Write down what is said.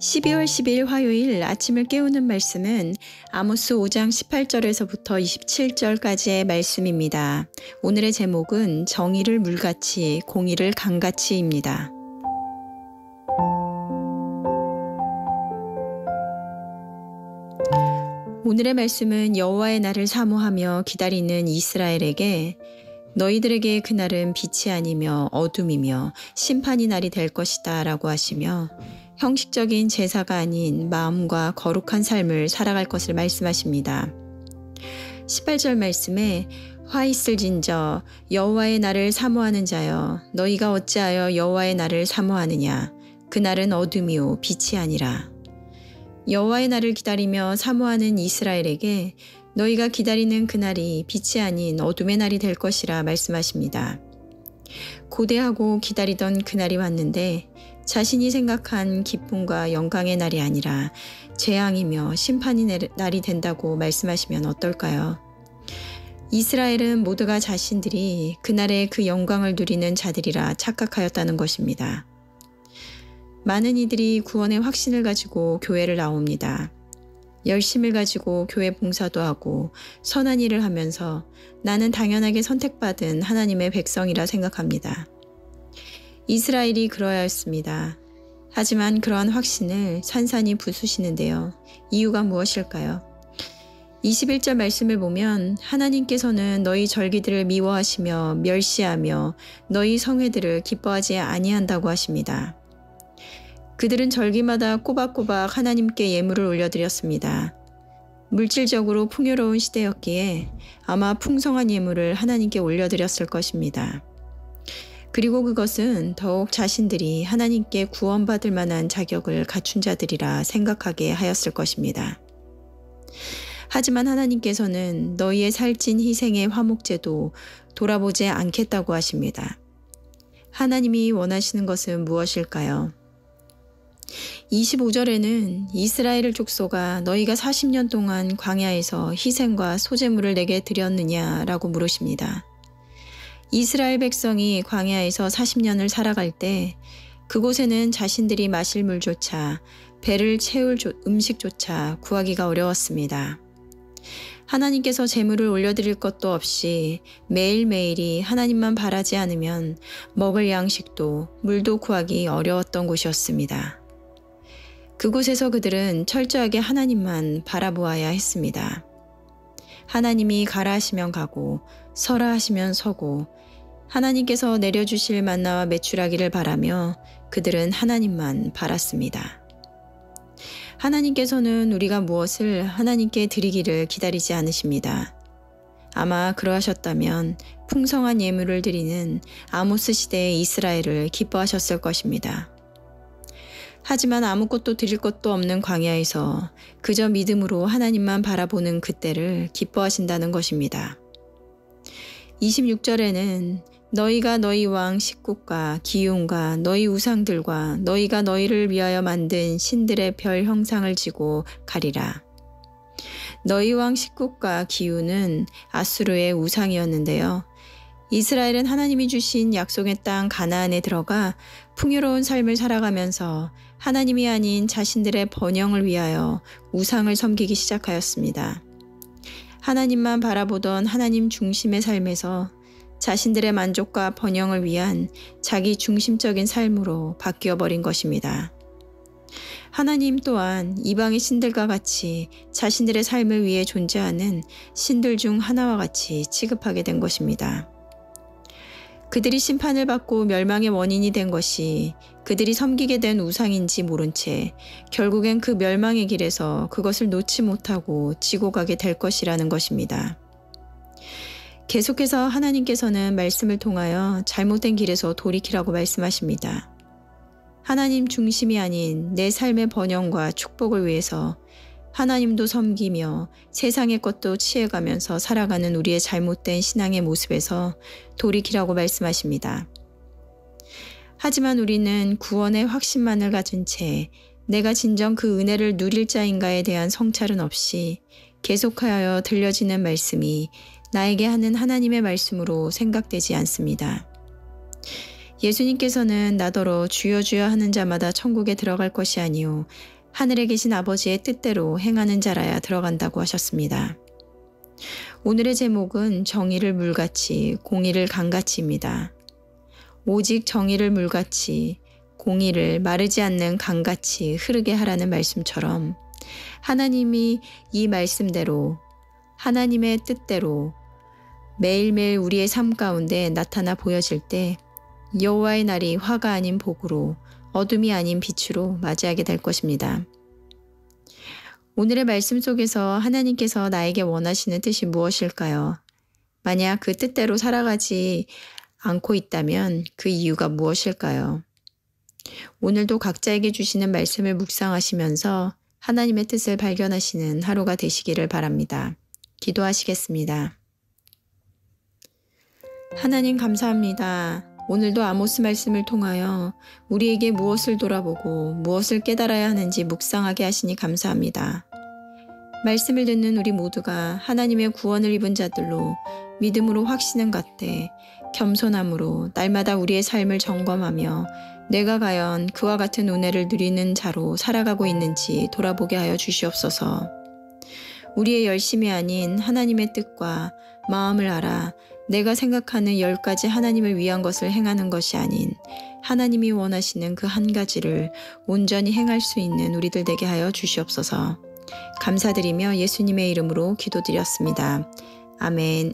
12월 10일 화요일 아침을 깨우는 말씀은 아모스 5장 18절에서부터 27절까지의 말씀입니다. 오늘의 제목은 정의를 물같이 공의를 강같이입니다. 오늘의 말씀은 여호와의 날을 사모하며 기다리는 이스라엘에게 너희들에게 그날은 빛이 아니며 어둠이며 심판의 날이 될 것이다 라고 하시며 형식적인 제사가 아닌 마음과 거룩한 삶을 살아갈 것을 말씀하십니다. 18절 말씀에 화 있을진저 여호와의 날을 사모하는 자여 너희가 어찌하여 여호와의 날을 사모하느냐 그날은 어둠이요 빛이 아니라. 여호와의 날을 기다리며 사모하는 이스라엘에게 너희가 기다리는 그날이 빛이 아닌 어둠의 날이 될 것이라 말씀하십니다. 고대하고 기다리던 그날이 왔는데 자신이 생각한 기쁨과 영광의 날이 아니라 재앙이며 심판의 날이 된다고 말씀하시면 어떨까요? 이스라엘은 모두가 자신들이 그날의 그 영광을 누리는 자들이라 착각하였다는 것입니다. 많은 이들이 구원의 확신을 가지고 교회를 나옵니다. 열심을 가지고 교회 봉사도 하고 선한 일을 하면서 나는 당연하게 선택받은 하나님의 백성이라 생각합니다. 이스라엘이 그러하였습니다. 하지만 그러한 확신을 산산이 부수시는데요. 이유가 무엇일까요? 21절 말씀을 보면 하나님께서는 너희 절기들을 미워하시며 멸시하며 너희 성회들을 기뻐하지 아니한다고 하십니다. 그들은 절기마다 꼬박꼬박 하나님께 예물을 올려드렸습니다. 물질적으로 풍요로운 시대였기에 아마 풍성한 예물을 하나님께 올려드렸을 것입니다. 그리고 그것은 더욱 자신들이 하나님께 구원받을 만한 자격을 갖춘 자들이라 생각하게 하였을 것입니다. 하지만 하나님께서는 너희의 살찐 희생의 화목제도 돌아보지 않겠다고 하십니다. 하나님이 원하시는 것은 무엇일까요? 25절에는 이스라엘 족속아 너희가 40년 동안 광야에서 희생과 소제물을 내게 드렸느냐라고 물으십니다. 이스라엘 백성이 광야에서 40년을 살아갈 때 그곳에는 자신들이 마실 물조차 배를 채울 음식조차 구하기가 어려웠습니다. 하나님께서 제물을 올려드릴 것도 없이 매일매일이 하나님만 바라지 않으면 먹을 양식도 물도 구하기 어려웠던 곳이었습니다. 그곳에서 그들은 철저하게 하나님만 바라보아야 했습니다. 하나님이 가라 하시면 가고 서라 하시면 서고 하나님께서 내려주실 만나와 메추라기를 바라며 그들은 하나님만 바랐습니다. 하나님께서는 우리가 무엇을 하나님께 드리기를 기다리지 않으십니다. 아마 그러하셨다면 풍성한 예물을 드리는 아모스 시대의 이스라엘을 기뻐하셨을 것입니다. 하지만 아무것도 드릴 것도 없는 광야에서 그저 믿음으로 하나님만 바라보는 그때를 기뻐하신다는 것입니다. 26절에는 너희가 너희 왕 식국과 기운과 너희 우상들과 너희가 너희를 위하여 만든 신들의 별 형상을 지고 가리라. 너희 왕 식국과 기운은 아수르의 우상이었는데요. 이스라엘은 하나님이 주신 약속의 땅 가나안에 들어가 풍요로운 삶을 살아가면서 하나님이 아닌 자신들의 번영을 위하여 우상을 섬기기 시작하였습니다. 하나님만 바라보던 하나님 중심의 삶에서 자신들의 만족과 번영을 위한 자기 중심적인 삶으로 바뀌어버린 것입니다. 하나님 또한 이방의 신들과 같이 자신들의 삶을 위해 존재하는 신들 중 하나와 같이 취급하게 된 것입니다. 그들이 심판을 받고 멸망의 원인이 된 것이 그들이 섬기게 된 우상인지 모른 채 결국엔 그 멸망의 길에서 그것을 놓지 못하고 지고 가게 될 것이라는 것입니다. 계속해서 하나님께서는 말씀을 통하여 잘못된 길에서 돌이키라고 말씀하십니다. 하나님 중심이 아닌 내 삶의 번영과 축복을 위해서 하나님도 섬기며 세상의 것도 취해가면서 살아가는 우리의 잘못된 신앙의 모습에서 돌이키라고 말씀하십니다. 하지만 우리는 구원의 확신만을 가진 채 내가 진정 그 은혜를 누릴 자인가에 대한 성찰은 없이 계속하여 들려지는 말씀이 나에게 하는 하나님의 말씀으로 생각되지 않습니다. 예수님께서는 나더러 주여 주여 하는 자마다 천국에 들어갈 것이 아니요 하늘에 계신 아버지의 뜻대로 행하는 자라야 들어간다고 하셨습니다. 오늘의 제목은 정의를 물같이 공의를 강같이입니다. 오직 정의를 물같이 공의를 마르지 않는 강같이 흐르게 하라는 말씀처럼 하나님이 이 말씀대로 하나님의 뜻대로 매일매일 우리의 삶 가운데 나타나 보여질 때 여호와의 날이 화가 아닌 복으로 어둠이 아닌 빛으로 맞이하게 될 것입니다. 오늘의 말씀 속에서 하나님께서 나에게 원하시는 뜻이 무엇일까요? 만약 그 뜻대로 살아가지 않고 있다면 그 이유가 무엇일까요? 오늘도 각자에게 주시는 말씀을 묵상하시면서 하나님의 뜻을 발견하시는 하루가 되시기를 바랍니다. 기도하시겠습니다. 하나님 감사합니다. 오늘도 아모스 말씀을 통하여 우리에게 무엇을 돌아보고 무엇을 깨달아야 하는지 묵상하게 하시니 감사합니다. 말씀을 듣는 우리 모두가 하나님의 구원을 입은 자들로 믿음으로 확신을 갖되 겸손함으로 날마다 우리의 삶을 점검하며 내가 과연 그와 같은 은혜를 누리는 자로 살아가고 있는지 돌아보게 하여 주시옵소서. 우리의 열심이 아닌 하나님의 뜻과 마음을 알아 내가 생각하는 10가지 하나님을 위한 것을 행하는 것이 아닌 하나님이 원하시는 그 한 가지를 온전히 행할 수 있는 우리들 되게 하여 주시옵소서. 감사드리며 예수님의 이름으로 기도드렸습니다. 아멘.